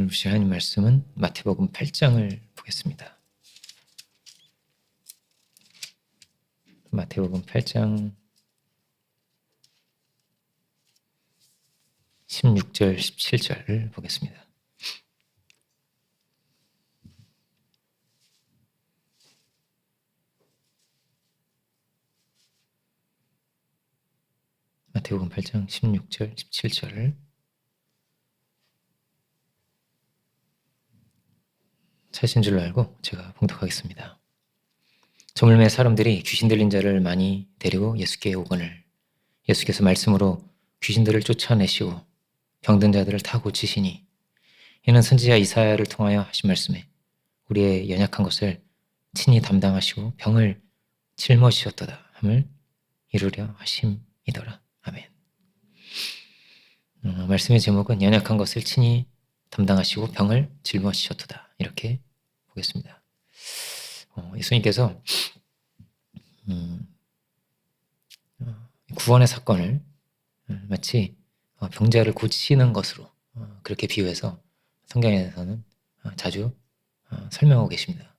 오늘 주신 하나님 말씀은 마태복음 8장을 보겠습니다. 마태복음 8장 16절, 17절을 보겠습니다. 마태복음 8장 16절, 17절을 찾으신 줄로 알고 제가 봉독하겠습니다. 저물매 사람들이 귀신 들린 자를 많이 데리고 예수께 오거늘 예수께서 말씀으로 귀신들을 쫓아내시고 병든 자들을 다 고치시니 이는 선지자 이사야를 통하여 하신 말씀에 우리의 연약한 것을 친히 담당하시고 병을 짊어지셨도다 함을 이루려 하심이더라. 아멘. 말씀의 제목은 연약한 것을 친히 담당하시고 병을 짊어지셨도다 이렇게 보겠습니다. 예수님께서 구원의 사건을 마치 병자를 고치는 것으로 그렇게 비유해서 성경에서는 자주 설명하고 계십니다.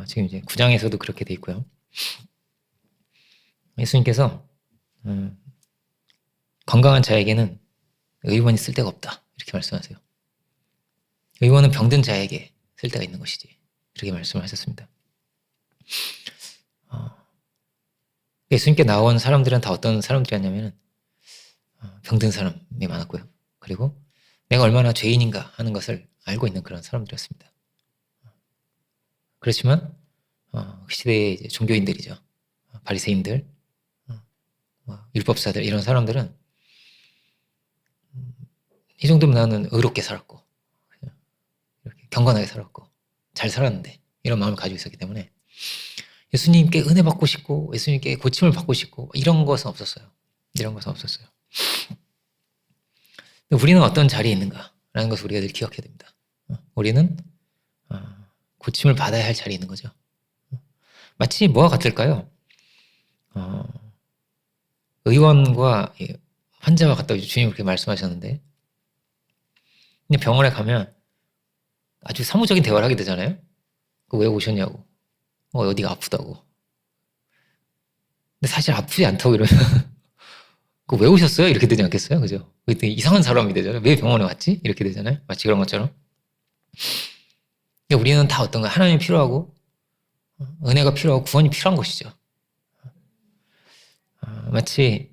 지금 이제 9장에서도 그렇게 돼 있고요. 예수님께서 건강한 자에게는 의원이 쓸 데가 없다 이렇게 말씀하세요. 의원은 병든 자에게 쓸 데가 있는 것이지 이렇게 말씀을 하셨습니다. 예수님께 나온 사람들은 다 어떤 사람들이었냐면 병든 사람이 많았고요. 그리고 내가 얼마나 죄인인가 하는 것을 알고 있는 그런 사람들이었습니다. 그렇지만 그 시대의 이제 종교인들이죠. 바리새인들, 율법사들 이런 사람들은 이 정도면 나는 의롭게 살았고 이렇게 경건하게 살았고 잘 살았는데 이런 마음을 가지고 있었기 때문에 예수님께 은혜 받고 싶고 예수님께 고침을 받고 싶고 이런 것은 없었어요. 이런 것은 없었어요. 우리는 어떤 자리에 있는가라는 것을 우리가 늘 기억해야 됩니다. 우리는 고침을 받아야 할 자리에 있는 거죠. 마치 뭐와 같을까요? 의원과 환자와 같다고 주님이 그렇게 말씀하셨는데 병원에 가면 아주 사무적인 대화를 하게 되잖아요. 왜 오셨냐고. 어디가 아프다고. 근데 사실 아프지 않다고 이러면 왜 오셨어요? 이렇게 되지 않겠어요? 그죠? 되게 이상한 사람이 되잖아요. 왜 병원에 왔지? 이렇게 되잖아요. 마치 그런 것처럼. 우리는 다 어떤 거 하나님이 필요하고 은혜가 필요하고 구원이 필요한 것이죠. 마치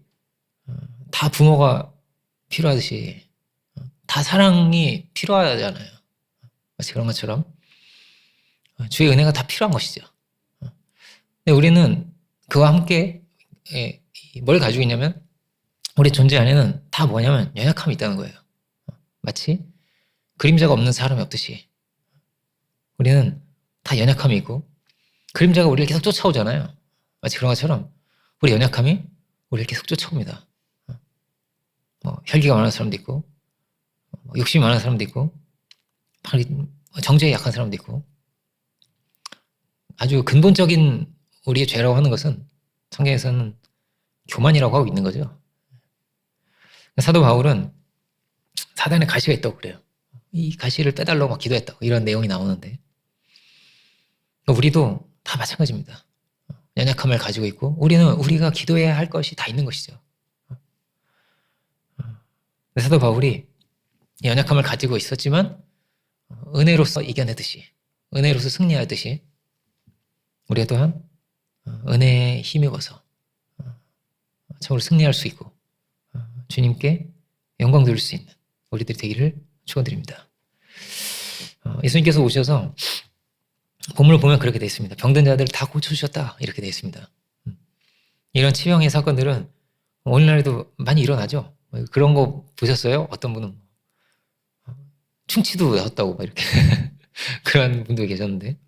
다 부모가 필요하듯이 다 사랑이 필요하잖아요. 마치 그런 것처럼 주의 은혜가 다 필요한 것이죠. 근데 우리는 그와 함께 뭘 가지고 있냐면 우리 존재 안에는 다 뭐냐면 연약함이 있다는 거예요. 마치 그림자가 없는 사람이 없듯이 우리는 다 연약함이 있고 그림자가 우리를 계속 쫓아오잖아요. 마치 그런 것처럼 우리 연약함이 우리를 계속 쫓아옵니다. 혈기가 많은 사람도 있고 욕심이 많은 사람도 있고 정죄에 약한 사람도 있고 아주 근본적인 우리의 죄라고 하는 것은 성경에서는 교만이라고 하고 있는 거죠. 사도 바울은 사단의 가시가 있다고 그래요. 이 가시를 빼달라고 막 기도했다고 이런 내용이 나오는데 우리도 다 마찬가지입니다. 연약함을 가지고 있고 우리가 기도해야 할 것이 다 있는 것이죠. 사도 바울이 연약함을 가지고 있었지만 은혜로서 이겨내듯이 은혜로서 승리하듯이 우리가 또한 은혜에 힘입어서 참으로 승리할 수 있고 주님께 영광 돌릴 수 있는 우리들이 되기를 축원드립니다. 예수님께서 오셔서 본문을 보면 그렇게 되어 있습니다. 병든 자들을 다 고쳐주셨다 이렇게 되어 있습니다. 이런 치명의 사건들은 오늘날에도 많이 일어나죠. 그런 거 보셨어요? 어떤 분은 충치도 났다고 막 이렇게 그런 분도 계셨는데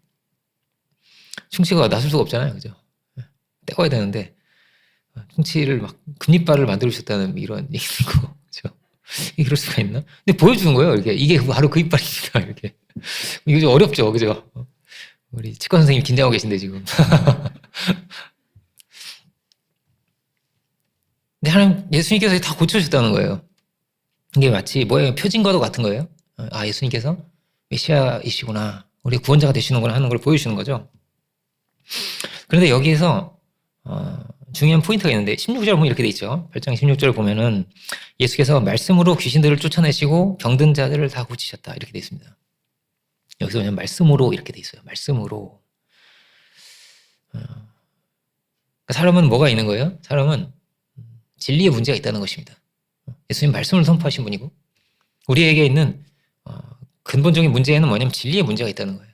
충치가 났을 수가 없잖아요. 그죠? 떼어야 되는데 충치를 막 금리발을 만들어주셨다는 이런 얘기 들고 그죠? 이럴 수가 있나? 근데 보여주는 거예요. 이게 바로 그 이빨입니다. 이렇게 이거 좀 어렵죠, 그죠? 우리 치과 선생님 긴장하고 계신데 지금. 근데 하나님 예수님께서 다 고쳐주셨다는 거예요. 이게 마치 뭐예요? 표징과도 같은 거예요. 예수님께서 메시아이시구나, 우리 구원자가 되시는구나 하는 걸 보여주시는 거죠. 그런데 여기에서 중요한 포인트가 있는데 16절 보면 이렇게 돼 있죠. 8장 16절을 보면은 예수께서 말씀으로 귀신들을 쫓아내시고 병든 자들을 다 고치셨다 이렇게 돼 있습니다. 여기서 그냥 말씀으로 이렇게 돼 있어요. 말씀으로. 그러니까 사람은 뭐가 있는 거예요? 사람은 진리의 문제가 있다는 것입니다. 예수님 말씀을 선포하신 분이고 우리에게 있는 근본적인 문제는 뭐냐면 진리의 문제가 있다는 거예요.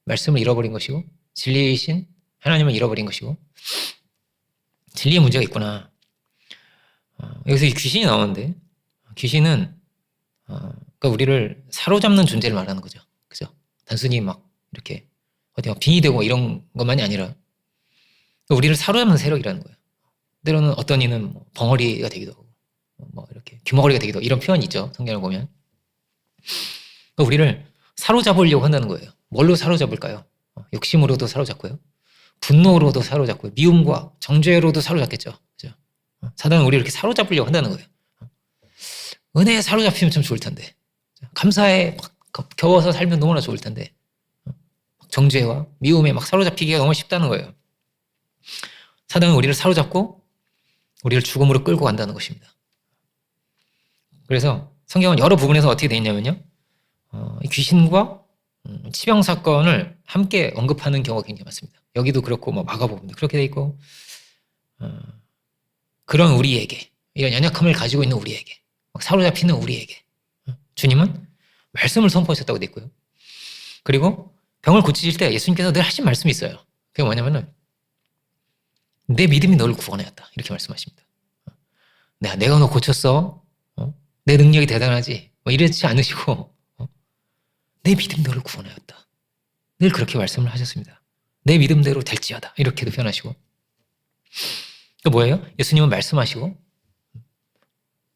말씀을 잃어버린 것이고 진리이신 하나님을 잃어버린 것이고 진리의 문제가 있구나. 여기서 이 귀신이 나오는데 귀신은 그러니까 우리를 사로잡는 존재를 말하는 거죠. 그죠? 단순히 막 이렇게 어디 빙이 되고 이런 것만이 아니라 우리를 사로잡는 세력이라는 거예요. 때로는 어떤 이는 뭐 벙어리가 되기도 하고 뭐 이렇게 귀머거리가 되기도 하고 이런 표현이 있죠. 성경을 보면. 그러니까 우리를 사로잡으려고 한다는 거예요. 뭘로 사로잡을까요? 욕심으로도 사로잡고요. 분노로도 사로잡고요. 미움과 정죄로도 사로잡겠죠. 그죠? 사단은 우리를 이렇게 사로잡으려고 한다는 거예요. 은혜에 사로잡히면 참 좋을 텐데. 감사에 막 겨워서 살면 너무나 좋을 텐데. 정죄와 미움에 막 사로잡히기가 너무 쉽다는 거예요. 사단은 우리를 사로잡고 우리를 죽음으로 끌고 간다는 것입니다. 그래서 성경은 여러 부분에서 어떻게 되어 있냐면요. 귀신과 치병 사건을 함께 언급하는 경우가 굉장히 많습니다. 여기도 그렇고 뭐 마가복음도 그렇게 돼 있고 그런 우리에게 이런 연약함을 가지고 있는 우리에게 막 사로잡히는 우리에게 주님은 말씀을 선포하셨다고 돼 있고요. 그리고 병을 고치실 때 예수님께서 늘 하신 말씀이 있어요. 그게 뭐냐면은 내 믿음이 너를 구원하였다 이렇게 말씀하십니다. 내가 너 고쳤어. 내 능력이 대단하지. 뭐 이렇지 않으시고 내 믿음이 너를 구원하였다. 늘 그렇게 말씀을 하셨습니다. 내 믿음대로 될지어다 이렇게도 표현하시고. 그 뭐예요? 예수님은 말씀하시고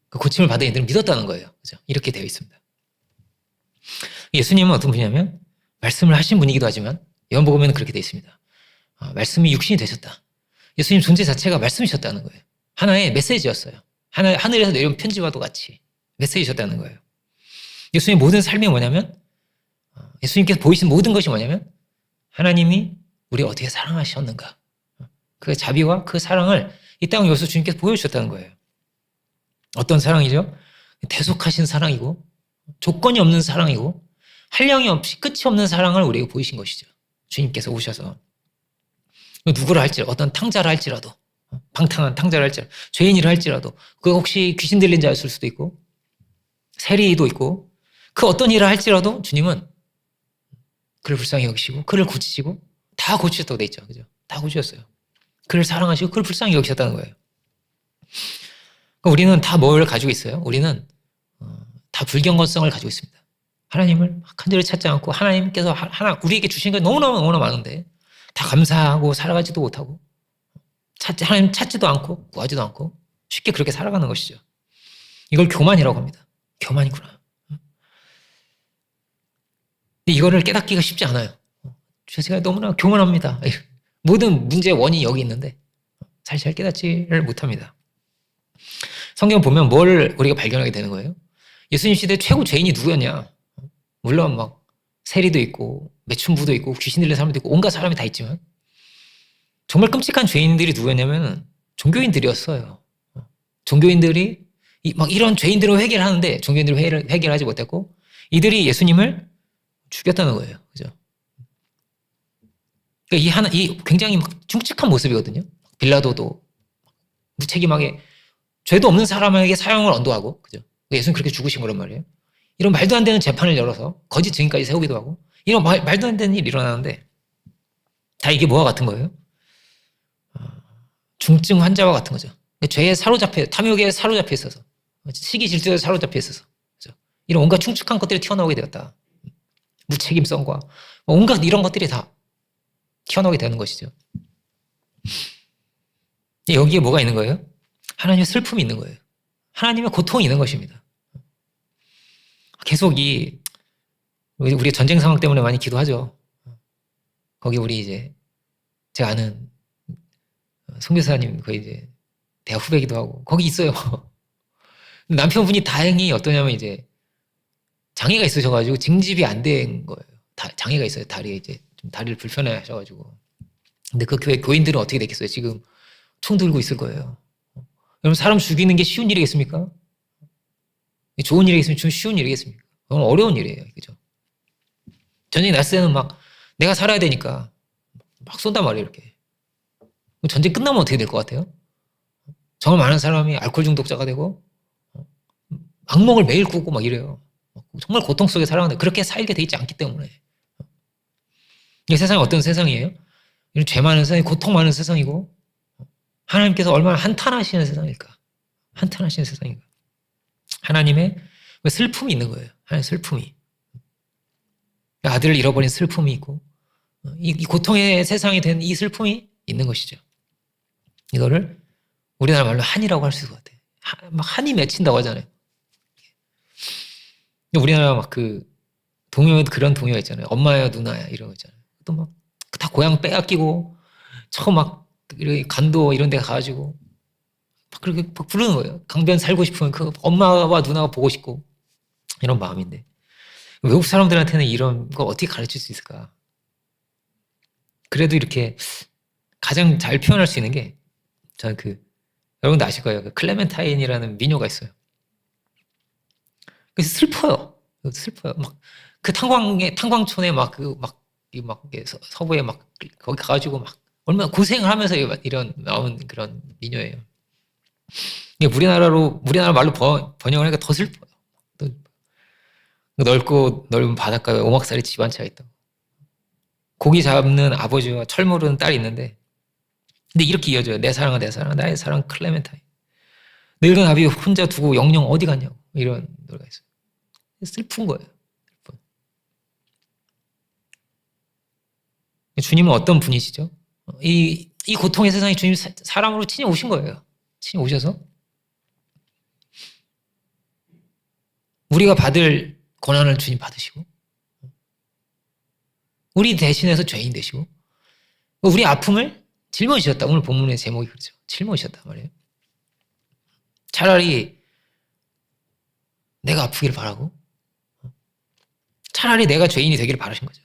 그 고침을 받은 이들은 믿었다는 거예요. 그죠? 이렇게 되어 있습니다. 예수님은 어떤 분이냐면 말씀을 하신 분이기도 하지만 요한복음에는 그렇게 되어 있습니다. 말씀이 육신이 되셨다. 예수님 존재 자체가 말씀이셨다는 거예요. 하나의 메시지였어요. 하늘에서 내려온 편지와도 같이 메시지셨다는 거예요. 예수님의 모든 삶이 뭐냐면 예수님께서 보이신 모든 것이 뭐냐면 하나님이 우리를 어떻게 사랑하셨는가. 그 자비와 그 사랑을 이 땅 여기서 주님께서 보여주셨다는 거예요. 어떤 사랑이죠? 대속하신 사랑이고 조건이 없는 사랑이고 한량이 없이 끝이 없는 사랑을 우리에게 보이신 것이죠. 주님께서 오셔서 누구를 할지라도 어떤 탕자를 할지라도 방탕한 탕자를 할지라도 죄인이라 할지라도 그 혹시 귀신 들린 자였을 수도 있고 세리도 있고 그 어떤 일을 할지라도 주님은 그를 불쌍히 여기시고 그를 고치시고 다 고치셨다고 돼 있죠. 그죠? 다 고치셨어요. 그를 사랑하시고 그를 불쌍히 여기셨다는 거예요. 우리는 다 뭘 가지고 있어요? 우리는 다 불경건성을 가지고 있습니다. 하나님을 간절히 찾지 않고 하나님께서 우리에게 주신 게 너무나 많은데 다 감사하고 살아가지도 못하고 하나님 찾지도 않고 구하지도 않고 쉽게 그렇게 살아가는 것이죠. 이걸 교만이라고 합니다. 교만이구나. 근데 이거를 깨닫기가 쉽지 않아요. 제가 너무나 교만합니다. 모든 문제의 원인이 여기 있는데 잘 깨닫지를 못합니다. 성경 보면 뭘 우리가 발견하게 되는 거예요? 예수님 시대 최고 죄인이 누구였냐? 물론 막 세리도 있고 매춘부도 있고 귀신 들린 사람도 있고 온갖 사람이 다 있지만 정말 끔찍한 죄인들이 누구였냐면 종교인들이었어요. 종교인들이 막 이런 죄인들을 회개하는데 종교인들을 해결하지 못했고 이들이 예수님을 죽였다는 거예요. 그죠? 그러니까 이 굉장히 막 흉측한 모습이거든요. 빌라도도 무책임하게 죄도 없는 사람에게 사형을 언도하고, 그죠? 예수는 그렇게 죽으신 거란 말이에요. 이런 말도 안 되는 재판을 열어서 거짓 증인까지 세우기도 하고, 이런 말도 안 되는 일이 일어나는데, 다 이게 뭐와 같은 거예요? 중증 환자와 같은 거죠. 죄에 탐욕에 사로잡혀 있어서, 시기 질투에 사로잡혀 있어서, 그죠? 이런 온갖 흉측한 것들이 튀어나오게 되었다. 무책임성과 온갖 이런 것들이 다 튀어나오게 되는 것이죠. 여기에 뭐가 있는 거예요? 하나님의 슬픔이 있는 거예요. 하나님의 고통이 있는 것입니다. 계속 우리 전쟁 상황 때문에 많이 기도하죠. 거기 우리 이제 제가 아는 선교사님 거의 이제 대학 후배기도 하고 거기 있어요. 남편분이 다행히 어떠냐면 이제 장애가 있으셔가지고 징집이 안 된 거예요. 장애가 있어요. 다리에 이제 좀 다리를 불편해 하셔가지고. 근데 그 교회 교인들은 어떻게 됐겠어요? 지금 총 들고 있을 거예요. 여러분, 사람 죽이는 게 쉬운 일이겠습니까? 좋은 일이겠습니까? 좀 쉬운 일이겠습니까? 너무 어려운 일이에요. 그죠? 전쟁이 났을 때는 막 내가 살아야 되니까 막 쏜단 말이에요. 이렇게. 전쟁 끝나면 어떻게 될 것 같아요? 정말 많은 사람이 알코올 중독자가 되고 악몽을 매일 꾸고 막 이래요. 정말 고통 속에 살아가는데 그렇게 살게 돼 있지 않기 때문에. 이 세상이 어떤 세상이에요? 이런 죄 많은 세상이, 고통 많은 세상이고, 하나님께서 얼마나 한탄하시는 세상일까? 한탄하시는 세상인가? 하나님의 슬픔이 있는 거예요. 하나님의 슬픔이. 아들을 잃어버린 슬픔이 있고, 이 고통의 세상이 된 이 슬픔이 있는 것이죠. 이거를 우리나라 말로 한이라고 할 수 있을 것 같아요. 막 한이 맺힌다고 하잖아요. 우리나라 막 그 동요에도 그런 동요가 있잖아요. 엄마야 누나야 이런 거 있잖아요. 또 막 다 고향 빼앗기고 처음 막 간도 이런 데 가가지고 막 그렇게 막 부르는 거예요. 강변 살고 싶으면 그 엄마와 누나가 보고 싶고 이런 마음인데 외국 사람들한테는 이런 거 어떻게 가르칠 수 있을까? 그래도 이렇게 가장 잘 표현할 수 있는 게 저는 여러분도 아실 거예요. 그 클레멘타인이라는 미녀가 있어요. 그래서 슬퍼요. 막 그 탄광촌에 서부에 막 거기 가가지고 막 얼마나 고생을 하면서 이런 나온 그런 미녀예요. 이게 우리나라 말로 번역을 하니까 더 슬퍼요. 넓고 넓은 바닷가에 오막살이 집 한 채가 있다고. 고기 잡는 아버지와 철 모르는 딸이 있는데, 근데 이렇게 이어져요. 내 사랑은 내 사랑, 나의 사랑 클레멘타인. 늙은 아비 혼자 두고 영영 어디 갔냐고. 이런 노래가 있어요. 슬픈 거예요. 슬픈. 주님은 어떤 분이시죠? 이 고통의 세상에 주님 사람으로 친히 오신 거예요. 친히 오셔서 우리가 받을 고난을 주님 받으시고 우리 대신해서 죄인 되시고 우리 아픔을 짊어지셨다. 오늘 본문의 제목이 그렇죠. 짊어지셨단 말이에요. 차라리 내가 아프기를 바라고 차라리 내가 죄인이 되기를 바라신 거죠.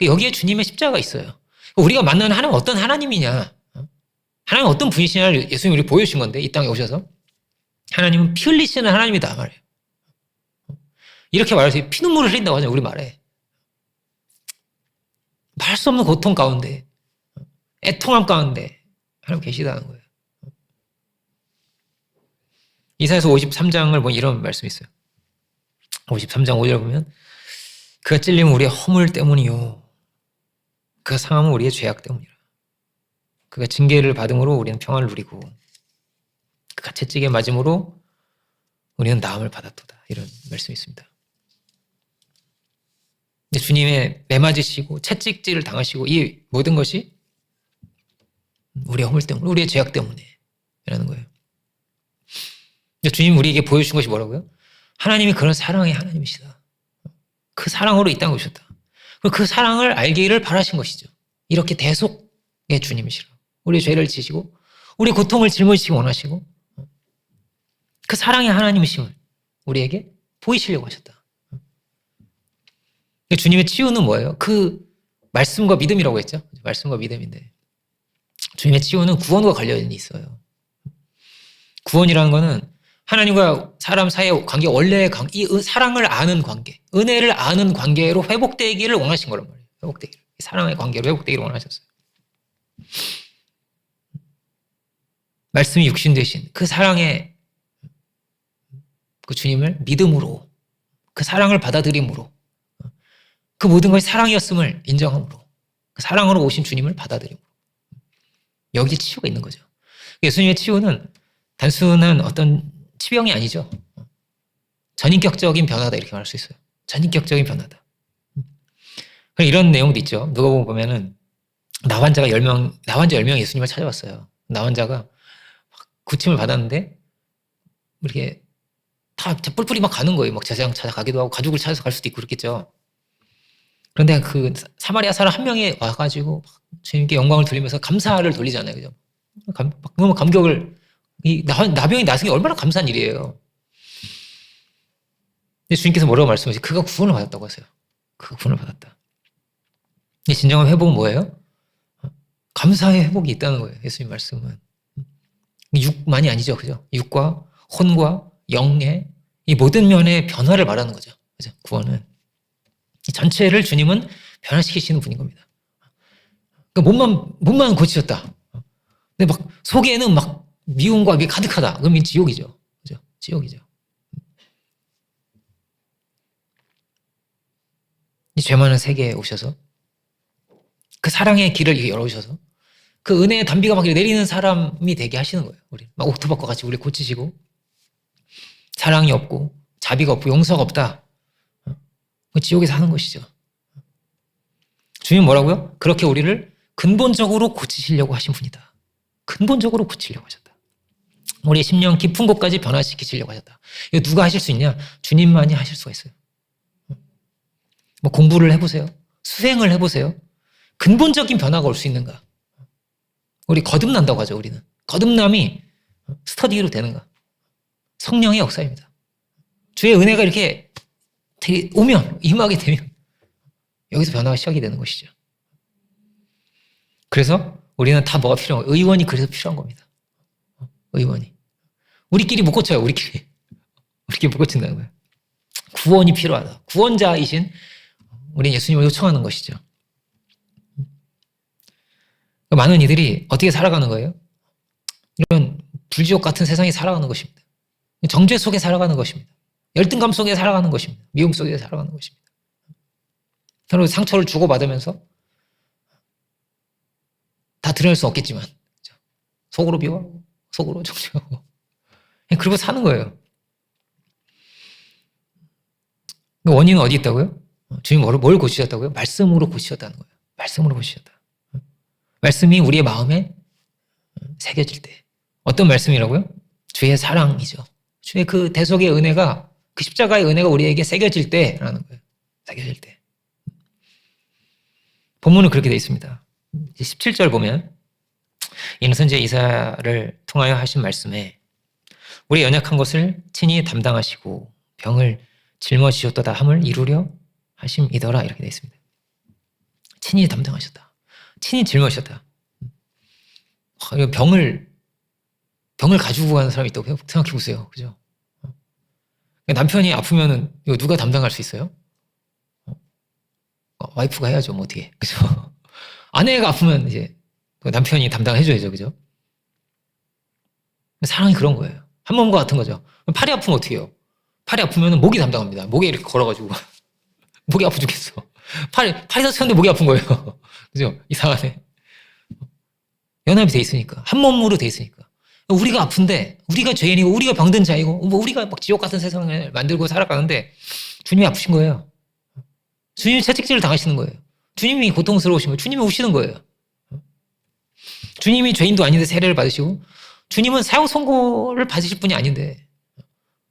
여기에 주님의 십자가가 있어요. 우리가 만나는 하나님은 어떤 하나님이냐, 하나님은 어떤 분이시냐를 예수님이 우리 보여주신 건데, 이 땅에 오셔서 하나님은 피 흘리시는 하나님이다 말이에요. 이렇게 말해서 피눈물을 흘린다고 하잖아요. 우리 말에 말할 수 없는 고통 가운데, 애통함 가운데 하나님 계시다는 거예요. 이사야서 53장을 보면 이런 말씀이 있어요. 53장 5절 보면 그가 찔림은 우리의 허물 때문이요 그가 상함은 우리의 죄악 때문이라. 그가 징계를 받음으로 우리는 평안을 누리고 그가 채찍에 맞음으로 우리는 나음을 받았도다. 이런 말씀이 있습니다. 주님의 매맞으시고 채찍질을 당하시고 이 모든 것이 우리의 허물 때문에, 우리의 죄악 때문에 라는 거예요. 주님 우리에게 보여주신 것이 뭐라고요? 하나님이 그런 사랑의 하나님이시다. 그 사랑으로 이 땅에 오셨다. 그 사랑을 알기를 바라신 것이죠. 이렇게 대속의 주님이시라. 우리의 죄를 지시고 우리의 고통을 짊어지시기 원하시고 그 사랑의 하나님이심을 우리에게 보이시려고 하셨다. 주님의 치유는 뭐예요? 그 말씀과 믿음이라고 했죠. 말씀과 믿음인데 주님의 치유는 구원과 관련이 있어요. 구원이라는 거는 하나님과 사람 사이의 관계, 원래의 관계, 이 사랑을 아는 관계, 은혜를 아는 관계로 회복되기를 원하신 거란 말이에요. 회복되기를. 사랑의 관계로 회복되기를 원하셨어요. 말씀이 육신 되신 그 사랑의 그 주님을 믿음으로, 그 사랑을 받아들임으로, 그 모든 것이 사랑이었음을 인정함으로, 그 사랑으로 오신 주님을 받아들임으로 여기 치유가 있는 거죠. 예수님의 치유는 단순한 어떤 치병이 아니죠. 전인격적인 변화다 이렇게 말할 수 있어요. 전인격적인 변화다. 이런 내용도 있죠. 누가복음 보면은 나 환자 10명이 예수님을 찾아왔어요. 나 환자가 구침을 받았는데 이렇게 다 뿔뿔이 막 가는 거예요. 막 제사장 찾아가기도 하고 가족을 찾아서 갈 수도 있고 그렇겠죠. 그런데 그 사마리아 사람 한 명이 와가지고 주님께 영광을 돌리면서 감사를 돌리잖아요. 그죠? 너무 감격을, 이 나병이 나서기 얼마나 감사한 일이에요. 근데 주님께서 뭐라고 말씀하세요? 그가 구원을 받았다고 하세요. 그가 구원을 받았다. 이 진정한 회복은 뭐예요? 감사의 회복이 있다는 거예요. 예수님 말씀은. 육만이 아니죠. 그죠? 육과 혼과 영의 이 모든 면의 변화를 말하는 거죠. 그죠? 구원은. 이 전체를 주님은 변화시키시는 분인 겁니다. 그러니까 몸만 고치셨다. 근데 막 속에는 막 미움과 게 가득하다. 그러면 지옥이죠. 그죠? 지옥이죠. 이 죄 많은 세계에 오셔서 그 사랑의 길을 열어오셔서 그 은혜의 단비가 막 내리는 사람이 되게 하시는 거예요. 우리 막 옥토박과 같이 우리 고치시고 사랑이 없고 자비가 없고 용서가 없다. 지옥에 사는 것이죠. 주님 뭐라고요? 그렇게 우리를 근본적으로 고치시려고 하신 분이다. 근본적으로 고치려고 하셨다. 우리의 심령 깊은 곳까지 변화시키시려고 하셨다. 이거 누가 하실 수 있냐? 주님만이 하실 수가 있어요. 뭐 공부를 해보세요. 수행을 해보세요. 근본적인 변화가 올 수 있는가? 우리 거듭난다고 하죠. 우리는 거듭남이 스터디로 되는가? 성령의 역사입니다. 주의 은혜가 이렇게 오면 임하게 되면 여기서 변화가 시작이 되는 것이죠. 그래서 우리는 다 뭐가 필요한 거예요? 의원이 그래서 필요한 겁니다. 의원이. 우리끼리 못 고쳐요. 우리끼리 못 고친다는 거예요. 구원이 필요하다. 구원자이신 우리 예수님을 요청하는 것이죠. 많은 이들이 어떻게 살아가는 거예요? 이런 불지옥 같은 세상에 살아가는 것입니다. 정죄 속에 살아가는 것입니다. 열등감 속에 살아가는 것입니다. 미움 속에 살아가는 것입니다. 서로 상처를 주고받으면서 다 드러낼 수 없겠지만 속으로 비워하고 속으로 정죄하고 그러고 사는 거예요. 원인은 어디 있다고요? 주님 뭘 고치셨다고요? 말씀으로 고치셨다는 거예요. 말씀으로 고치셨다. 말씀이 우리의 마음에 새겨질 때 어떤 말씀이라고요? 주의 사랑이죠. 주의 그 대속의 은혜가 그 십자가의 은혜가 우리에게 새겨질 때라는 거예요. 새겨질 때. 본문은 그렇게 되어 있습니다. 17절 보면 이는 선지자 이사야를 통하여 하신 말씀에 우리 연약한 것을 친히 담당하시고 병을 짊어지셨도다 함을 이루려 하심이더라 이렇게 되어 있습니다. 친히 담당하셨다. 친히 짊어지셨다. 병을 가지고 가는 사람이 있다고 생각해 보세요. 그죠? 남편이 아프면은 이거 누가 담당할 수 있어요? 와이프가 해야죠. 뭐 어떻게. 그죠? 아내가 아프면 이제 남편이 담당해줘야죠. 그죠? 사랑이 그런 거예요. 한 몸과 같은 거죠. 팔이 아프면 어떻게 해요? 팔이 아프면 목이 담당합니다. 목에 이렇게 걸어가지고. 목이 아프 죽겠어. 팔이 다쳤는데 목이 아픈 거예요. 그죠? 이상하네. 연합이 돼 있으니까. 한 몸으로 돼 있으니까. 우리가 아픈데, 우리가 죄인이고, 우리가 병든 자이고, 뭐 우리가 막 지옥 같은 세상을 만들고 살아가는데, 주님이 아프신 거예요. 주님이 채찍질을 당하시는 거예요. 주님이 고통스러우신 거예요. 주님이 우시는 거예요. 주님이 죄인도 아닌데 세례를 받으시고, 주님은 사형 선고를 받으실 분이 아닌데,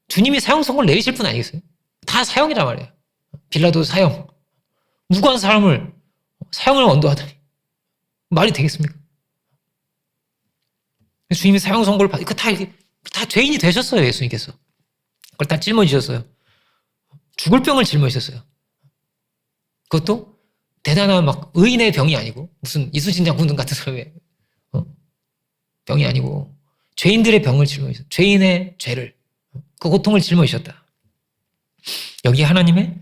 주님이 사형 선고를 내리실 분 아니겠어요? 다 사형이란 말이에요. 빌라도 사형. 무고한 사람을 사형을 언도하다니. 말이 되겠습니까? 주님이 사형 선고를 받으니까 다 죄인이 되셨어요, 예수님께서. 그걸 다 짊어지셨어요. 죽을 병을 짊어지셨어요. 그것도 대단한 막 의인의 병이 아니고 무슨 이순신 장군등 같은 사람의 병이 아니고 죄인들의 병을 짊어지셨어요. 죄인의 죄를, 그 고통을 짊어지셨다. 여기 하나님의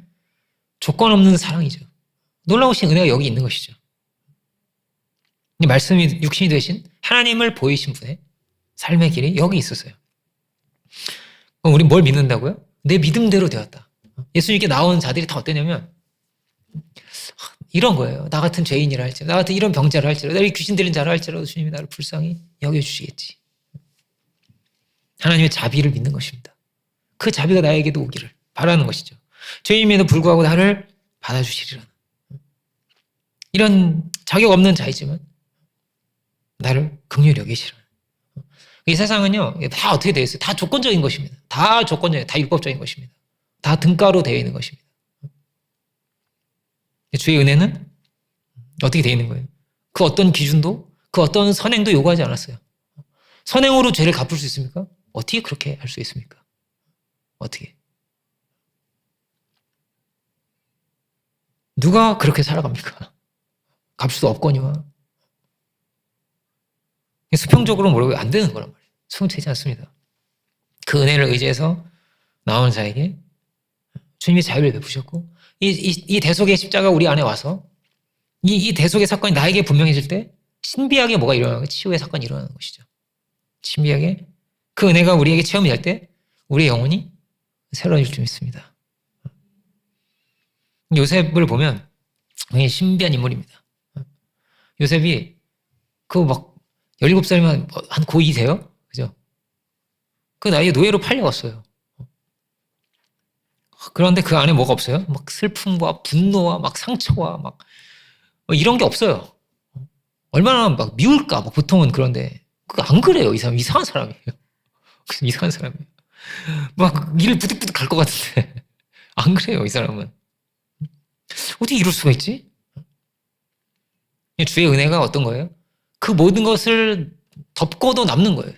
조건 없는 사랑이죠. 놀라우신 은혜가 여기 있는 것이죠. 이 말씀이 육신이 되신 하나님을 보이신 분의 삶의 길이 여기 있었어요. 그럼 우리 뭘 믿는다고요? 내 믿음대로 되었다. 예수님께 나온 자들이 다 어땠냐면 이런 거예요. 나 같은 죄인이라 할지라도, 나 같은 이런 병자라 할지라도, 내가 귀신 들린 자라 할지라도 주님이 나를 불쌍히 여겨주시겠지. 하나님의 자비를 믿는 것입니다. 그 자비가 나에게도 오기를 바라는 것이죠. 죄인임에도 불구하고 나를 받아주시리라. 이런 자격 없는 자이지만 나를 긍휼히 여기시라. 이 세상은요, 다 어떻게 되어 있어요? 다 조건적인 것입니다. 다 조건적인, 다 율법적인 것입니다. 다 등가로 되어 있는 것입니다. 주의 은혜는 어떻게 되어 있는 거예요? 그 어떤 기준도, 그 어떤 선행도 요구하지 않았어요. 선행으로 죄를 갚을 수 있습니까? 어떻게 그렇게 할 수 있습니까? 어떻게? 누가 그렇게 살아갑니까? 갚을 수 없거니와. 수평적으로 뭐라고 안 되는 거란 말이에요. 수평되지 않습니다. 그 은혜를 의지해서 나오는 자에게 주님이 자유를 베푸셨고, 이 대속의 십자가 우리 안에 와서 이 대속의 사건이 나에게 분명해질 때 신비하게 뭐가 일어나는 거예요? 치유의 사건이 일어나는 것이죠. 신비하게 그 은혜가 우리에게 체험이 될 때 우리의 영혼이 새로워질 줄 믿습니다. 요셉을 보면 굉장히 신비한 인물입니다. 요셉이 그 막 17살이면 한 고2세요? 그죠? 그 나이에 노예로 팔려갔어요. 그런데 그 안에 뭐가 없어요? 막 슬픔과 분노와 막 상처와 막 이런 게 없어요. 얼마나 막 미울까? 막 보통은 그런데 그거 안 그래요. 이 사람 이상한 사람이에요. 이상한 사람이에요. 막 일을 부득부득 갈 것 같은데 안 그래요. 이 사람은 어떻게 이럴 수가 있지? 주의 은혜가 어떤 거예요? 그 모든 것을 덮고도 남는 거예요.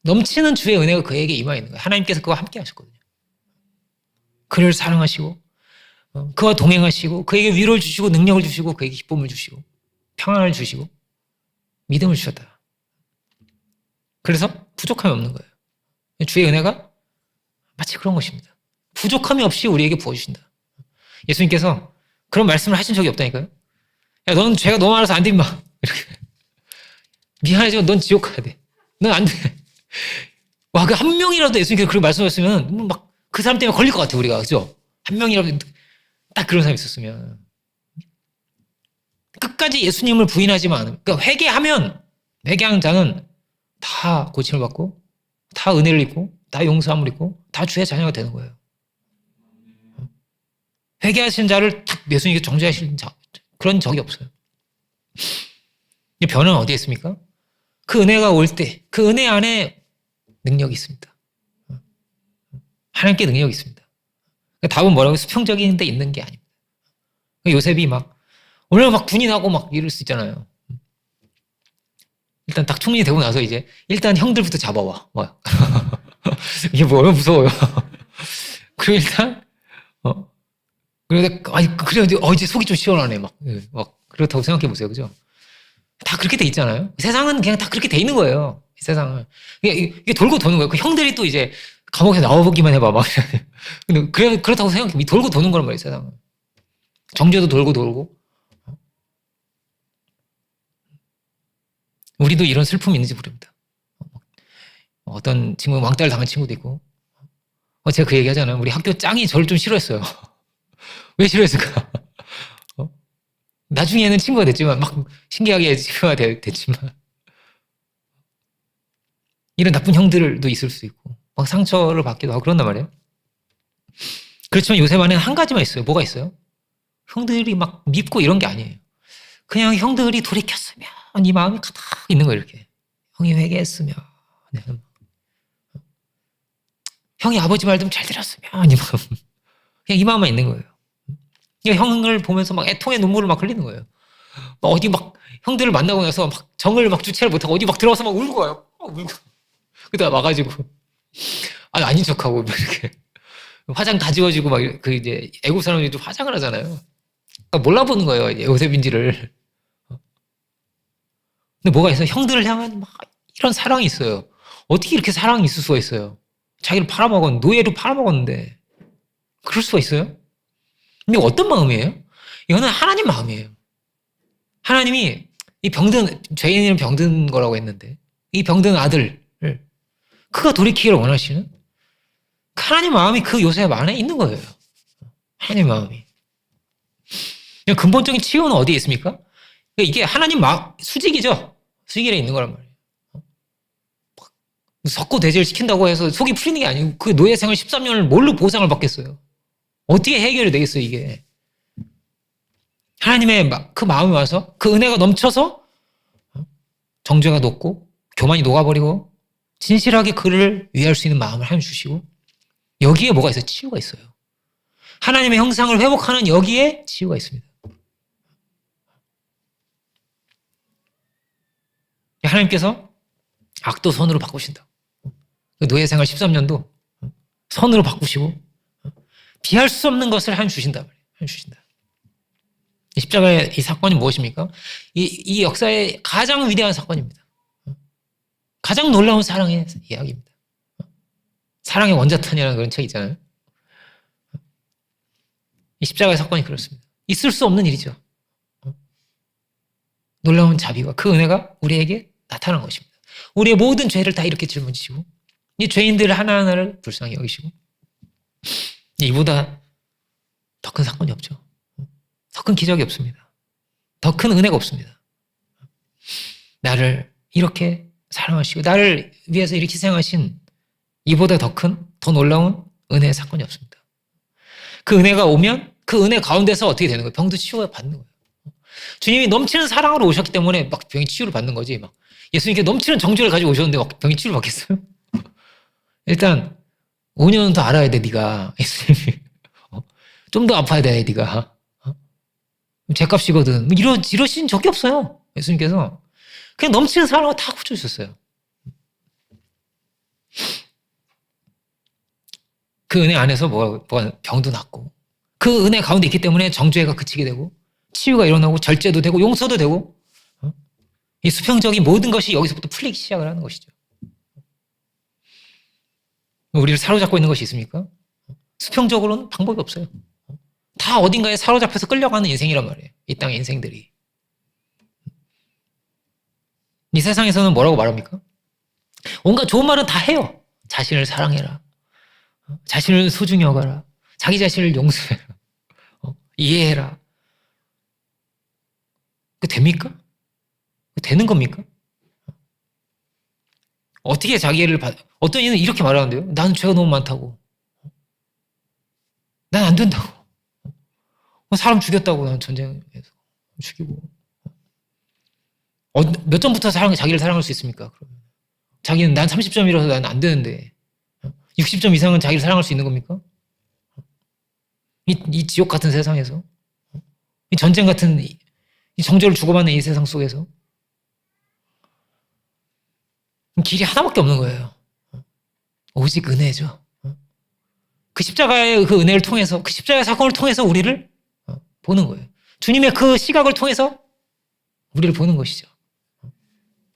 넘치는 주의 은혜가 그에게 임하 있는 거예요. 하나님께서 그와 함께 하셨거든요. 그를 사랑하시고 그와 동행하시고 그에게 위로를 주시고 능력을 주시고 그에게 기쁨을 주시고 평안을 주시고 믿음을 주셨다. 그래서 부족함이 없는 거예요. 주의 은혜가 마치 그런 것입니다. 부족함이 없이 우리에게 부어주신다. 예수님께서 그런 말씀을 하신 적이 없다니까요. 야, 너는 죄가 너무 많아서 안 돼, 임마. 이렇게. 미안하지만 넌 지옥 가야 돼. 넌 안 돼. 와, 그 한 명이라도 예수님께서 그렇게 말씀하셨으면 막 그 사람 때문에 걸릴 것 같아, 우리가. 그죠? 한 명이라도 딱 그런 사람이 있었으면. 끝까지 예수님을 부인하지만 않으면. 그러니까 회개하는 자는 다 고침을 받고, 다 은혜를 입고, 다 용서함을 입고, 다 주의 자녀가 되는 거예요. 회개하신 자를 딱 예수님께서 정죄하실 그런 적이 없어요. 변화는 어디에 있습니까? 그 은혜가 올 때, 그 은혜 안에 능력이 있습니다. 하나님께 능력이 있습니다. 답은 뭐라고? 수평적인 데 있는 게 아닙니다. 요셉이 막, 오늘 막 군이 나고 막 이럴 수 있잖아요. 일단 딱 총리이 되고 나서 이제, 일단 형들부터 잡아와. 막. 이게 뭐예요? 무서워요. 그리고 일단, 그래, 이제 속이 좀 시원하네. 막, 그렇다고 생각해 보세요. 그죠? 다 그렇게 돼 있잖아요. 세상은 그냥 다 그렇게 돼 있는 거예요. 세상은. 이게 돌고 도는 거예요. 그 형들이 또 이제 감옥에서 나와보기만 해봐. 막. 근데 그렇다고 생각해. 돌고 도는 거란 말이에요, 세상은. 정죄도 돌고 돌고. 우리도 이런 슬픔이 있는지 모릅니다. 어떤 친구 왕따를 당한 친구도 있고. 제가 그 얘기 하잖아요. 우리 학교 짱이 저를 좀 싫어했어요. 왜 싫어했을까? 나중에는 친구가 됐지만, 막 신기하게 친구가 됐지만. 이런 나쁜 형들도 있을 수 있고, 막 상처를 받기도 하고 그런단 말이에요. 그렇지만 요셉 안에는 한 가지만 있어요. 뭐가 있어요? 형들이 막 밉고 이런 게 아니에요. 그냥 형들이 돌이켰으면 이 마음이 가득 있는 거예요. 이렇게. 형이 회개했으면. 형이 아버지 말 좀 잘 들었으면 이 마음. 그냥 이 마음만 있는 거예요. 형을 보면서 막 애통의 눈물을 막 흘리는 거예요. 막 어디 막 형들을 만나고 나서 막 정을 막 주체를 못하고 어디 막 들어가서 막 울고 와요. 울고. 그러다 와가지고 아닌 척하고 이렇게 화장 다 지워지고 막 그 이제 애국 사람들이 좀 화장을 하잖아요. 그러니까 몰라보는 거예요, 요셉인지를. 근데 뭐가 있어요? 형들을 향한 막 이런 사랑이 있어요. 어떻게 이렇게 사랑이 있을 수가 있어요? 자기를 팔아먹었는데, 노예로 팔아먹었는데 그럴 수가 있어요? 근데 어떤 마음이에요? 이거는 하나님 마음이에요. 하나님이 이 병든 죄인은 병든 거라고 했는데 이 병든 아들을 그가 돌이키기를 원하시는 하나님 마음이 그 요셉 안에 있는 거예요. 하나님 마음이. 근본적인 치유는 어디에 있습니까? 이게 하나님 마음, 수직이죠. 수직에 있는 거란 말이에요. 석고대죄를 시킨다고 해서 속이 풀리는 게 아니고 그 노예 생활 13년을 뭘로 보상을 받겠어요? 어떻게 해결이 되겠어요, 이게? 하나님의 그 마음이 와서 그 은혜가 넘쳐서 정죄가 녹고 교만이 녹아버리고 진실하게 그를 위할 수 있는 마음을 하나님 주시고 여기에 뭐가 있어요? 치유가 있어요. 하나님의 형상을 회복하는 여기에 치유가 있습니다. 하나님께서 악도 선으로 바꾸신다. 노예 생활 13년도 선으로 바꾸시고 비할 수 없는 것을 하나님 주신다. 하나님 주신다. 이 십자가의 이 사건이 무엇입니까? 이 역사의 가장 위대한 사건입니다. 가장 놀라운 사랑의 이야기입니다. 사랑의 원자탄이라는 그런 책 있잖아요. 이 십자가의 사건이 그렇습니다. 있을 수 없는 일이죠. 놀라운 자비와 그 은혜가 우리에게 나타난 것입니다. 우리의 모든 죄를 다 이렇게 짊어지시고 이 죄인들 하나하나를 불쌍히 여기시고 이보다 더 큰 사건이 없죠. 더 큰 기적이 없습니다. 더 큰 은혜가 없습니다. 나를 이렇게 사랑하시고 나를 위해서 이렇게 희생하신 이보다 더 큰, 더 놀라운 은혜의 사건이 없습니다. 그 은혜가 오면 그 은혜 가운데서 어떻게 되는 거예요? 병도 치유가 받는 거예요. 주님이 넘치는 사랑으로 오셨기 때문에 막 병이 치유를 받는 거지. 막 예수님께 넘치는 정죄를 가지고 오셨는데 막 병이 치유를 받겠어요? 일단 5년은 더 알아야 돼, 네가. 예수님이 좀 더 아파야 돼, 네가. 죄값이거든. 이러신 적이 없어요. 예수님께서 그냥 넘치는 사랑으로 다 고쳐주셨어요. 그 은혜 안에서 병도 낫고 그 은혜 가운데 있기 때문에 정죄가 그치게 되고 치유가 일어나고 절제도 되고 용서도 되고 이 수평적인 모든 것이 여기서부터 풀리기 시작을 하는 것이죠. 우리를 사로잡고 있는 것이 있습니까? 수평적으로는 방법이 없어요. 다 어딘가에 사로잡혀서 끌려가는 인생이란 말이에요. 이 땅의 인생들이. 이 세상에서는 뭐라고 말합니까? 온갖 좋은 말은 다 해요. 자신을 사랑해라. 자신을 소중히 여가라. 자기 자신을 용서해라. 이해해라. 그 됩니까? 그 되는 겁니까? 어떻게 어떤 이는 이렇게 말하는데요. 나는 죄가 너무 많다고. 난 안 된다고. 사람 죽였다고 난 전쟁에서 죽이고. 몇 점부터 자기를 사랑할 수 있습니까? 그러면. 자기는 난 30점이라서 난 안 되는데 60점 이상은 자기를 사랑할 수 있는 겁니까? 이 지옥 같은 세상에서 이 전쟁 같은 이 정죄를 주고받는 이 세상 속에서 길이 하나밖에 없는 거예요. 오직 은혜죠. 그 십자가의 그 은혜를 통해서 그 십자가의 사건을 통해서 우리를 보는 거예요. 주님의 그 시각을 통해서 우리를 보는 것이죠.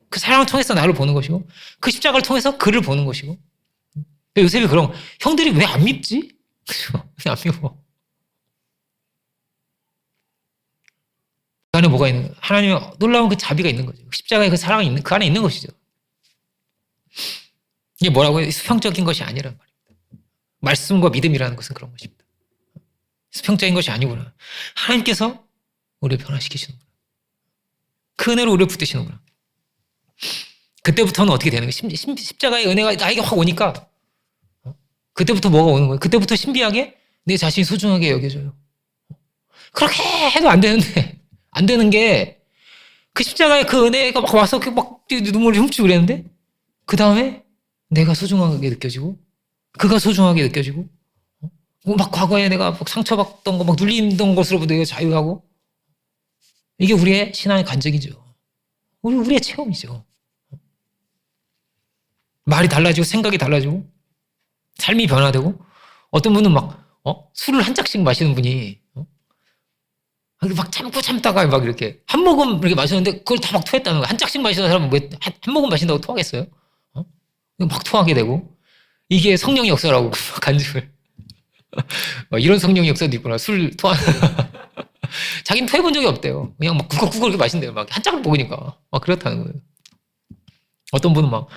그 사랑을 통해서 나를 보는 것이고 그 십자가를 통해서 그를 보는 것이고 요셉이 그런 형들이 왜 안 밉지? 왜 안 밉어? 그 안에 뭐가 있는 거예요? 하나님의 놀라운 그 자비가 있는 거죠. 십자가의 그 사랑이 있는 그 안에 있는 것이죠. 이게 뭐라고요? 수평적인 것이 아니란 말입니다. 말씀과 믿음이라는 것은 그런 것입니다. 수평적인 것이 아니구나. 하나님께서 우리를 변화시키시는구나. 그 은혜로 우리를 붙드시는구나. 그때부터는 어떻게 되는 거예요? 십자가의 은혜가 나에게 확 오니까 그때부터 뭐가 오는 거예요? 그때부터 신비하게 내 자신이 소중하게 여겨져요. 그렇게 해도 안 되는데 안 되는 게 그 십자가의 그 은혜가 막 와서 막 눈물을 훔치고 그랬는데 그 다음에 내가 소중하게 느껴지고 그가 소중하게 느껴지고 막 과거에 내가 막 상처받던 거 막 눌리던 것으로부터 내가 자유하고 이게 우리의 신앙의 간증이죠. 우리의 체험이죠. 말이 달라지고 생각이 달라지고 삶이 변화되고 어떤 분은 막 술을 한 짝씩 마시는 분이 막 참다가 막 이렇게 한 모금 이렇게 마셨는데 그걸 다 막 토했다는 거야. 한 짝씩 마시는 사람은 왜 한 모금 마신다고 토하겠어요? 막 토하게 되고 이게 성령의 역사라고 간증을 이런 성령의 역사도 있구나. 술 토하는 자기는 토해본 적이 없대요. 그냥 막 구걸구걸 이렇게 마신대요. 막 한 짝을 먹으니까 막 그렇다는 거예요. 어떤 분은 막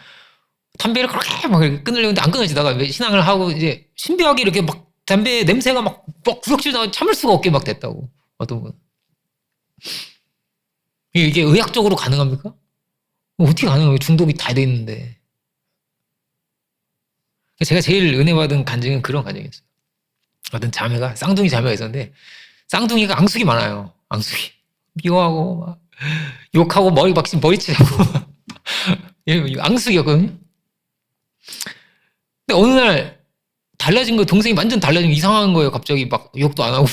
담배를 그렇게 막 이렇게 끊으려는데 안 끊어지다가 신앙을 하고 이제 신비하게 이렇게 막 담배 냄새가 막 구역질 나고 참을 수가 없게 막 됐다고. 어떤 분. 이게 의학적으로 가능합니까? 어떻게 가능해요? 중독이 다 돼 있는데. 제가 제일 은혜 받은 간증은 그런 간증이었어요. 어떤 자매가 쌍둥이 자매가 있었는데 쌍둥이가 앙숙이 많아요. 앙숙이 미워하고 막 욕하고 머리치라고 앙숙이었거든요. 근데 어느 날 달라진 거 동생이 완전 달라진 거 이상한 거예요. 갑자기 막 욕도 안 하고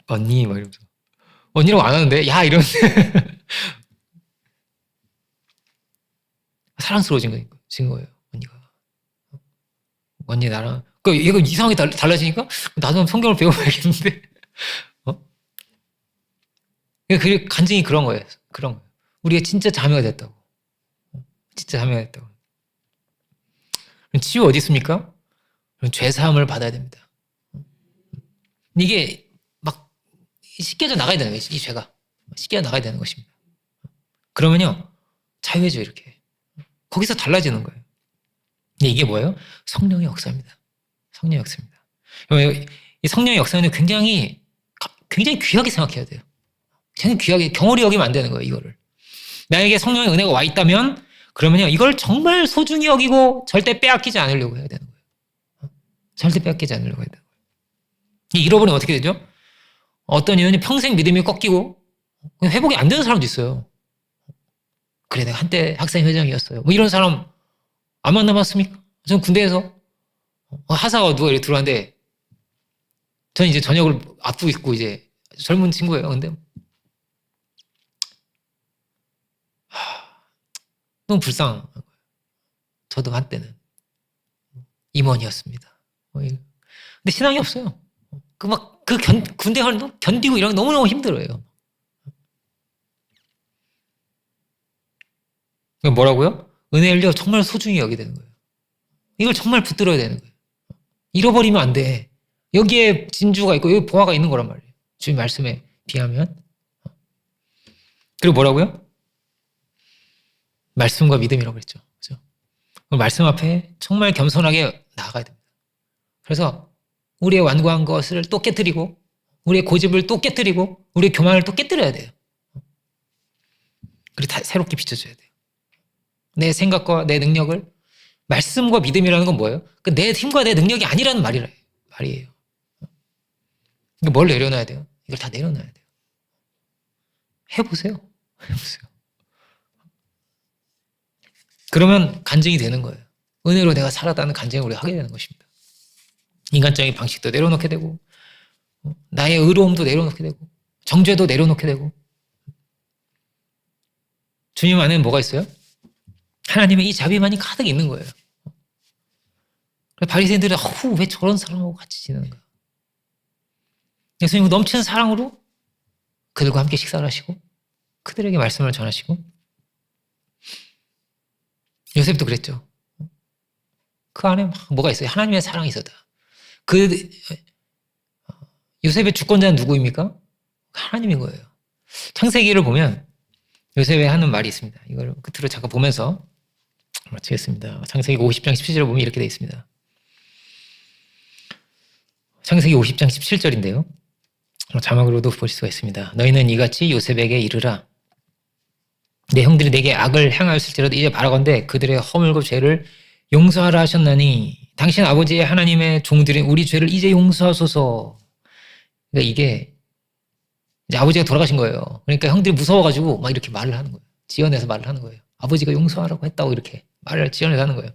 언니 막 이러면서 언니라고 안 하는데 야 이러는데 사랑스러워진 거예요. 언니가 언니 나랑 얘가 이상하게 달라지니까 나도 성경을 배워봐야겠는데 어? 그 간증이 그런 거예요. 그런 거예요. 우리가 진짜 자매가 됐다고. 진짜 자매가 됐다고. 치유 어디 있습니까? 죄 사함을 받아야 됩니다. 이게 막 씻겨져 나가야 되는 거예요. 이 죄가 씻겨져 나가야 되는 것입니다. 그러면요 자유해져 이렇게. 거기서 달라지는 거예요. 근데 이게 뭐예요? 성령의 역사입니다. 성령의 역사입니다. 이 성령의 역사는 굉장히 귀하게 생각해야 돼요. 굉장히 귀하게 경홀히 여기면 안 되는 거예요. 이거를 나에게 성령의 은혜가 와 있다면 그러면요 이걸 정말 소중히 여기고 절대 빼앗기지 않으려고 해야 되는 거예요. 절대 빼앗기지 않으려고 해야 되는 거예요. 잃어버리면 어떻게 되죠? 어떤 이유는 평생 믿음이 꺾이고 회복이 안 되는 사람도 있어요. 그래 내가 한때 학생회장이었어요. 뭐 이런 사람 안 만나봤습니까? 전 군대에서 하사가 누가 이렇게 들어왔는데 전 이제 저녁을 앞두고 있고 이제 젊은 친구예요. 근데 너무 불쌍한 거예요. 저도 한때는 임원이었습니다. 근데 신앙이 없어요. 군대 활동 견디고 이런 게 너무너무 힘들어요. 뭐라고요? 은혜를 정말 소중히 여기게 되는 거예요. 이걸 정말 붙들어야 되는 거예요. 잃어버리면 안 돼. 여기에 진주가 있고 여기 보화가 있는 거란 말이에요. 주님 말씀에 비하면. 그리고 뭐라고요? 말씀과 믿음이라고 그랬죠. 그렇죠? 말씀 앞에 정말 겸손하게 나아가야 됩니다. 그래서 우리의 완고한 것을 또 깨뜨리고 우리의 고집을 또 깨뜨리고 우리의 교만을 또 깨뜨려야 돼요. 그리고 다 새롭게 비춰줘야 돼요. 내 생각과 내 능력을 말씀과 믿음이라는 건 뭐예요? 내 힘과 내 능력이 아니라는 말이에요. 그러니까 뭘 내려놔야 돼요? 이걸 다 내려놔야 돼요. 해보세요. 그러면 간증이 되는 거예요. 은혜로 내가 살았다는 간증을 우리가 하게 되는 것입니다. 인간적인 방식도 내려놓게 되고 나의 의로움도 내려놓게 되고 정죄도 내려놓게 되고 주님 안에는 뭐가 있어요? 하나님의 이 자비만이 가득 있는 거예요. 바리새인들은 왜 저런 사람하고 같이 지내는가? 예수님은 넘치는 사랑으로 그들과 함께 식사를 하시고 그들에게 말씀을 전하시고 요셉도 그랬죠. 그 안에 뭐가 있어요? 하나님의 사랑이 있었다. 요셉의 주권자는 누구입니까? 하나님인 거예요. 창세기를 보면 요셉이 하는 말이 있습니다. 이걸 끝으로 잠깐 보면서 마치겠습니다. 창세기 50장 17절을 보면 이렇게 되어 있습니다. 창세기 50장 17절인데요. 자막으로도 보실 수가 있습니다. 너희는 이같이 요셉에게 이르라. 내 형들이 내게 악을 행하였을지라도 이제 바라건대 그들의 허물고 죄를 용서하라 하셨나니 당신 아버지의 하나님의 종들인 우리 죄를 이제 용서하소서. 그러니까 이게 이제 아버지가 돌아가신 거예요. 그러니까 형들이 무서워가지고 막 이렇게 말을 하는 거예요. 지어내서 말을 하는 거예요. 아버지가 용서하라고 했다고 이렇게 말을 지어내서 하는 거예요.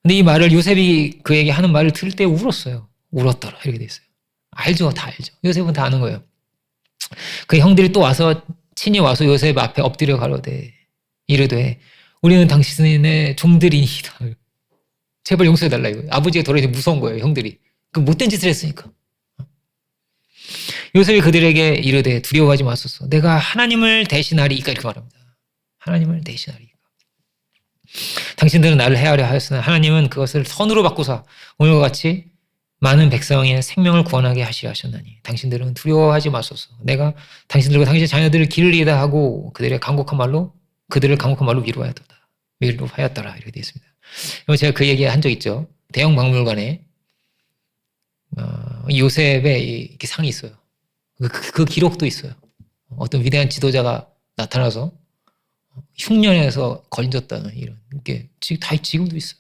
근데 이 말을 요셉이 그에게 하는 말을 들을 때 울었어요. 울었더라 이렇게 돼 있어요. 알죠. 다 알죠. 요셉은 다 아는 거예요. 그 형들이 또 와서 친히 와서 요셉 앞에 엎드려 가로되 이르되 우리는 당신의 종들이니이다. 제발 용서해달라 이거예요. 아버지가 돌아가서 무서운 거예요. 형들이. 그 못된 짓을 했으니까. 요셉이 그들에게 이르되 두려워하지 마소서. 내가 하나님을 대신하리이까 이렇게 말합니다. 하나님을 대신하리이까. 당신들은 나를 해하려 하였으나 하나님은 그것을 선으로 바꾸사 오늘과 같이 많은 백성의 생명을 구원하게 하시려 하셨나니 당신들은 두려워하지 마소서. 내가 당신들과 당신의 자녀들을 기르리이다 하고 그들을 간곡한 말로 위로하였더라 이렇게 되어 있습니다. 제가 그 얘기 한 적 있죠. 대형 박물관에 요셉의 이렇게 상이 있어요. 그 기록도 있어요. 어떤 위대한 지도자가 나타나서 흉년에서 걸렸다는 이런 게 지금도 있어요.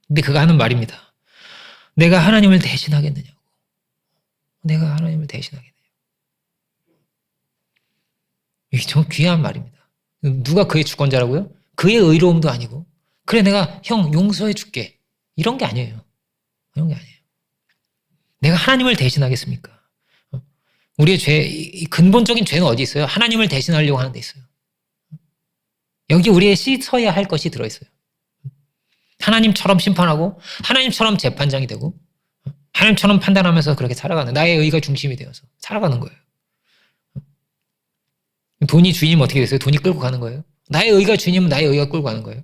근데 그가 하는 말입니다. 내가 하나님을 대신하겠느냐고. 내가 하나님을 대신하겠느냐고. 이게 정말 귀한 말입니다. 누가 그의 주권자라고요? 그의 의로움도 아니고 그래 내가 형 용서해 줄게. 이런 게 아니에요. 이런 게 아니에요. 내가 하나님을 대신하겠습니까? 우리의 죄, 근본적인 죄는 어디 있어요? 하나님을 대신하려고 하는 데 있어요. 여기 우리의 씻어야 할 것이 들어있어요. 하나님처럼 심판하고 하나님처럼 재판장이 되고 하나님처럼 판단하면서 그렇게 살아가는, 나의 의가 중심이 되어서 살아가는 거예요. 돈이 주인이면 어떻게 됐어요? 돈이 끌고 가는 거예요. 나의 의가 주인이면 나의 의가 끌고 가는 거예요.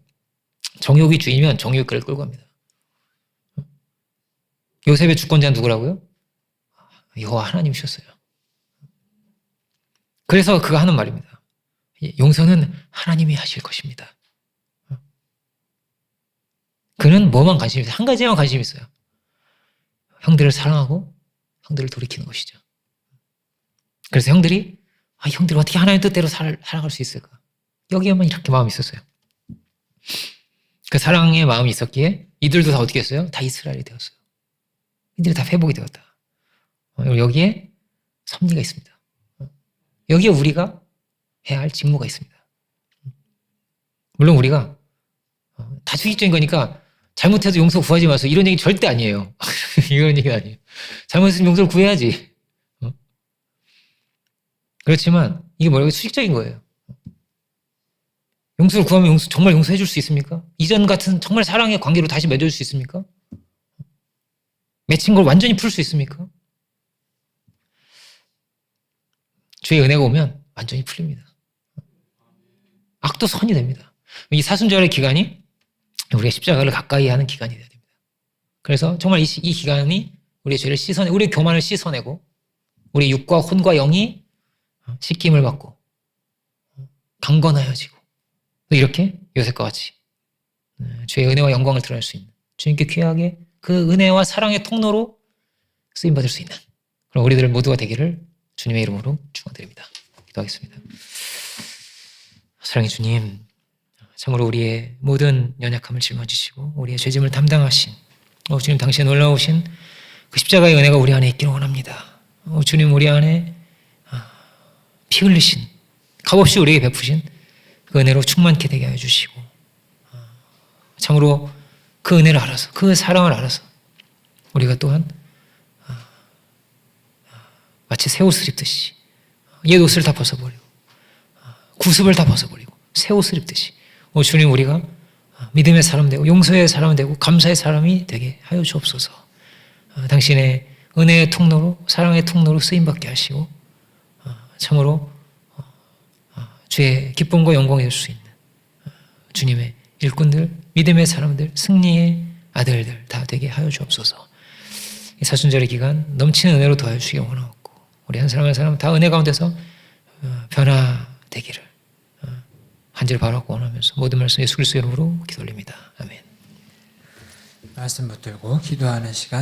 정욕이 주인이면 정욕이 끌고 갑니다. 요셉의 주권자는 누구라고요? 여호와 하나님이셨어요. 그래서 그가 하는 말입니다. 용서는 하나님이 하실 것입니다. 그는 뭐만 관심이 있어요? 한 가지만 관심이 있어요. 형들을 사랑하고 형들을 돌이키는 것이죠. 그래서 형들이 어떻게 하나님의 뜻대로 살아갈 수 있을까? 여기에만 이렇게 마음이 있었어요. 그 사랑의 마음이 있었기에 이들도 다 어떻게 했어요? 다 이스라엘이 되었어요. 이들이 다 회복이 되었다. 여기에 섭리가 있습니다. 여기에 우리가 해야 할 직무가 있습니다. 물론 우리가 다수익적인 거니까 잘못해서 용서 구하지 마세요. 이런 얘기 절대 아니에요. 이런 얘기 아니에요. 잘못했으면 용서를 구해야지. 그렇지만 이게 뭐라고 수직적인 거예요. 용서를 구하면 정말 용서해 줄 수 있습니까? 이전 같은 정말 사랑의 관계로 다시 맺어줄 수 있습니까? 맺힌 걸 완전히 풀 수 있습니까? 주의 은혜가 오면 완전히 풀립니다. 악도 선이 됩니다. 이 사순절의 기간이 우리가 십자가를 가까이 하는 기간이 돼야 됩니다. 그래서 정말 이 기간이 우리의 죄를 우리의 교만을 씻어내고 우리 육과 혼과 영이 씻김을 받고 강건하여지고 이렇게 요셉과 같이 주의 은혜와 영광을 드러낼 수 있는, 주님께 귀하게 그 은혜와 사랑의 통로로 쓰임받을 수 있는 그런 우리들 모두가 되기를 주님의 이름으로 축원드립니다. 기도하겠습니다. 사랑의 주님, 참으로 우리의 모든 연약함을 짊어지시고 우리의 죄짐을 담당하신 주님, 당신의 놀라우신 그 십자가의 은혜가 우리 안에 있기를 원합니다. 주님, 우리 안에 피 흘리신, 값없이 우리에게 베푸신 그 은혜로 충만케 되게 하여 주시고 참으로 그 은혜를 알아서, 그 사랑을 알아서 우리가 또한 마치 새 옷을 입듯이 옛 옷을 다 벗어버리고 구습을 다 벗어버리고 새 옷을 입듯이 주님, 우리가 믿음의 사람 되고 용서의 사람 되고 감사의 사람이 되게 하여 주옵소서. 당신의 은혜의 통로로, 사랑의 통로로 쓰임받게 하시고 참으로 주의 기쁨과 영광이 될 수 있는 주님의 일꾼들, 믿음의 사람들, 승리의 아들들 다 되게 하여 주옵소서. 이 사순절의 기간 넘치는 은혜로 더하여 주시기 원하옵고 우리 한 사람 한 사람 다 은혜 가운데서 변화되기를 간절히 바라고 원하면서 모든 말씀 예수 그리스도 이름으로 기도 올립니다. 아멘. 말씀 붙들고 기도하는 시간